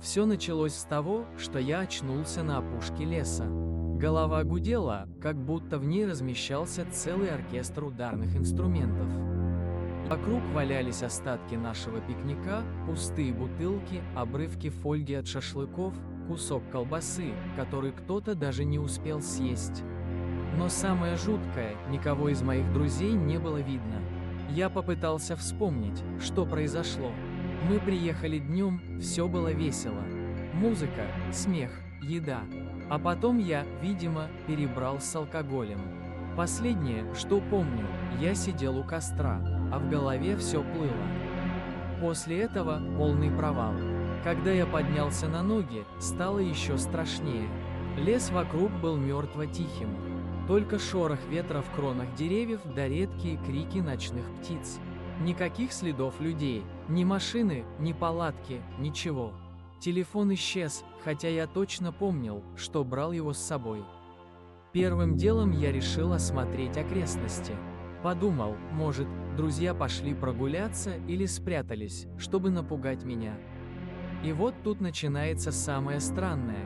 Все началось с того, что я очнулся на опушке леса. Голова гудела, как будто в ней размещался целый оркестр ударных инструментов. Вокруг валялись остатки нашего пикника, пустые бутылки, обрывки фольги от шашлыков, кусок колбасы, который кто-то даже не успел съесть. Но самое жуткое, никого из моих друзей не было видно. Я попытался вспомнить, что произошло. Мы приехали днем, все было весело. Музыка, смех, еда. А потом я, видимо, перебрал с алкоголем. Последнее, что помню, я сидел у костра, а в голове все плыло. После этого полный провал. Когда я поднялся на ноги, стало еще страшнее. Лес вокруг был мертво тихим. Только шорох ветра в кронах деревьев да редкие крики ночных птиц. Никаких следов людей, ни машины, ни палатки, ничего. Телефон исчез, хотя я точно помнил, что брал его с собой. Первым делом я решил осмотреть окрестности. Подумал, может, друзья пошли прогуляться или спрятались, чтобы напугать меня. И вот тут начинается самое странное.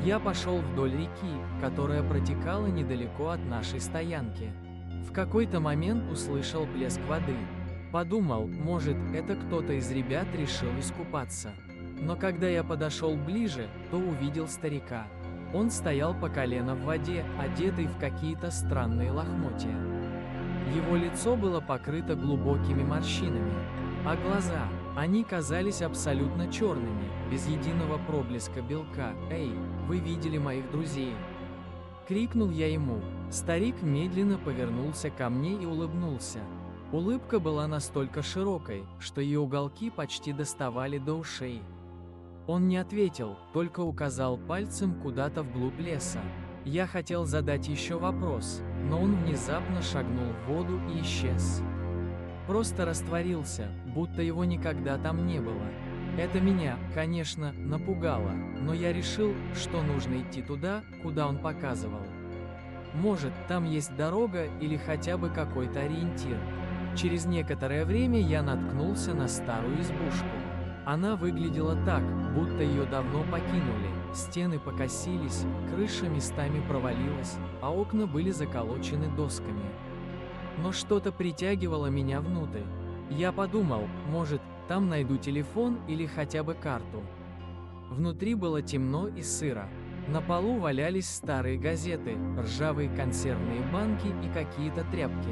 Я пошел вдоль реки, которая протекала недалеко от нашей стоянки. В какой-то момент услышал плеск воды. Подумал, может, это кто-то из ребят решил искупаться. Но когда я подошел ближе, то увидел старика. Он стоял по колено в воде, одетый в какие-то странные лохмотья. Его лицо было покрыто глубокими морщинами, а глаза, они казались абсолютно черными, без единого проблеска белка. «Эй, вы видели моих друзей?» Крикнул я ему. Старик медленно повернулся ко мне и улыбнулся. Улыбка была настолько широкой, что ее уголки почти доставали до ушей. Он не ответил, только указал пальцем куда-то вглубь леса. Я хотел задать еще вопрос, но он внезапно шагнул в воду и исчез. Просто растворился, будто его никогда там не было. Это меня, конечно, напугало, но я решил, что нужно идти туда, куда он показывал. Может, там есть дорога или хотя бы какой-то ориентир. Через некоторое время я наткнулся на старую избушку. Она выглядела так, будто ее давно покинули. Стены покосились, крыша местами провалилась, а окна были заколочены досками. Но что-то притягивало меня внутрь. Я подумал, может, там найду телефон или хотя бы карту. Внутри было темно и сыро. На полу валялись старые газеты, ржавые консервные банки и какие-то тряпки.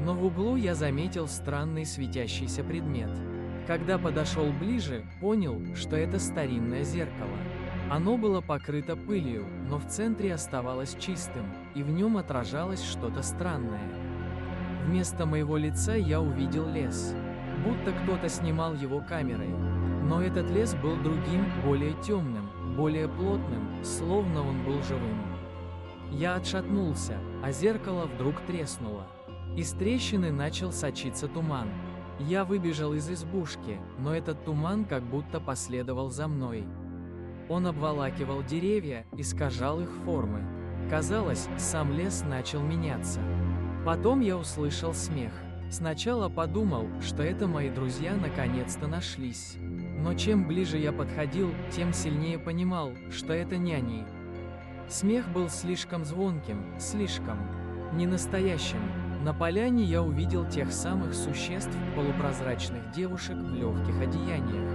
Но в углу я заметил странный светящийся предмет. Когда подошел ближе, понял, что это старинное зеркало. Оно было покрыто пылью, но в центре оставалось чистым, и в нем отражалось что-то странное. Вместо моего лица я увидел лес, будто кто-то снимал его камерой. Но этот лес был другим, более темным, более плотным, словно он был живым. Я отшатнулся, а зеркало вдруг треснуло. Из трещины начал сочиться туман. Я выбежал из избушки, но этот туман как будто последовал за мной. Он обволакивал деревья, искажал их формы. Казалось, сам лес начал меняться. Потом я услышал смех. Сначала подумал, что это мои друзья наконец-то нашлись. Но чем ближе я подходил, тем сильнее понимал, что это не они. Смех был слишком звонким, слишком ненастоящим. На поляне я увидел тех самых существ, полупрозрачных девушек в легких одеяниях.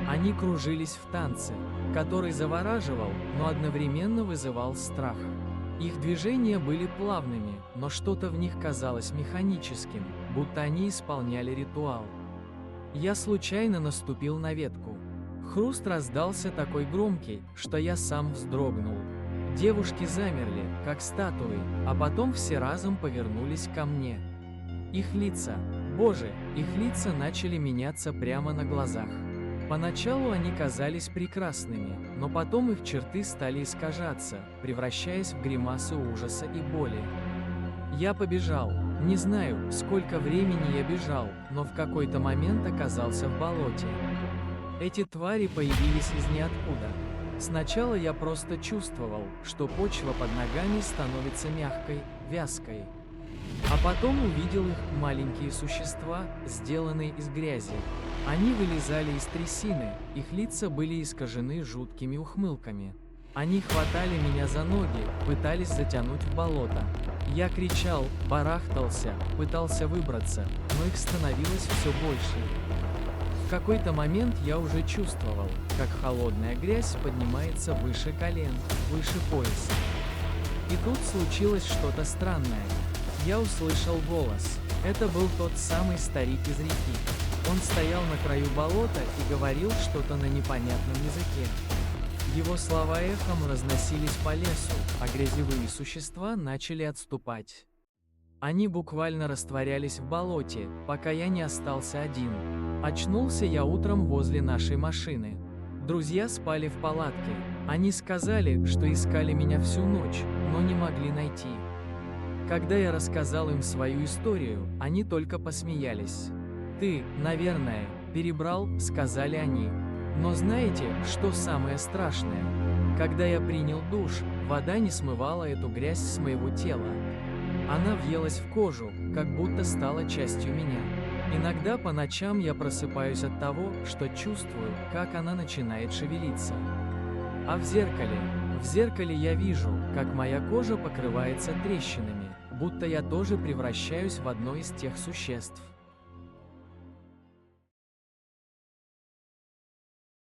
Они кружились в танце, который завораживал, но одновременно вызывал страх. Их движения были плавными, но что-то в них казалось механическим, будто они исполняли ритуал. Я случайно наступил на ветку. Хруст раздался такой громкий, что я сам вздрогнул. Девушки замерли, как статуи, а потом все разом повернулись ко мне. Их лица, боже, их лица начали меняться прямо на глазах. Поначалу они казались прекрасными, но потом их черты стали искажаться, превращаясь в гримасы ужаса и боли. Я побежал. Не знаю, сколько времени я бежал, но в какой-то момент оказался в болоте. Эти твари появились из ниоткуда. Сначала я просто чувствовал, что почва под ногами становится мягкой, вязкой. А потом увидел их маленькие существа, сделанные из грязи. Они вылезали из трясины, их лица были искажены жуткими ухмылками. Они хватали меня за ноги, пытались затянуть в болото. Я кричал, барахтался, пытался выбраться, но их становилось все больше. В какой-то момент я уже чувствовал, как холодная грязь поднимается выше колен, выше пояса. И тут случилось что-то странное. Я услышал голос. Это был тот самый старик из реки. Он стоял на краю болота и говорил что-то на непонятном языке. Его слова эхом разносились по лесу, а грязевые существа начали отступать. Они буквально растворялись в болоте, пока я не остался один. Очнулся я утром возле нашей машины. Друзья спали в палатке. Они сказали, что искали меня всю ночь, но не могли найти. Когда я рассказал им свою историю, они только посмеялись. «Ты, наверное, перебрал», — сказали они. Но знаете, что самое страшное? Когда я принял душ, вода не смывала эту грязь с моего тела. Она въелась в кожу, как будто стала частью меня. Иногда по ночам я просыпаюсь от того, что чувствую, как она начинает шевелиться. А в зеркале я вижу, как моя кожа покрывается трещинами, будто я тоже превращаюсь в одно из тех существ.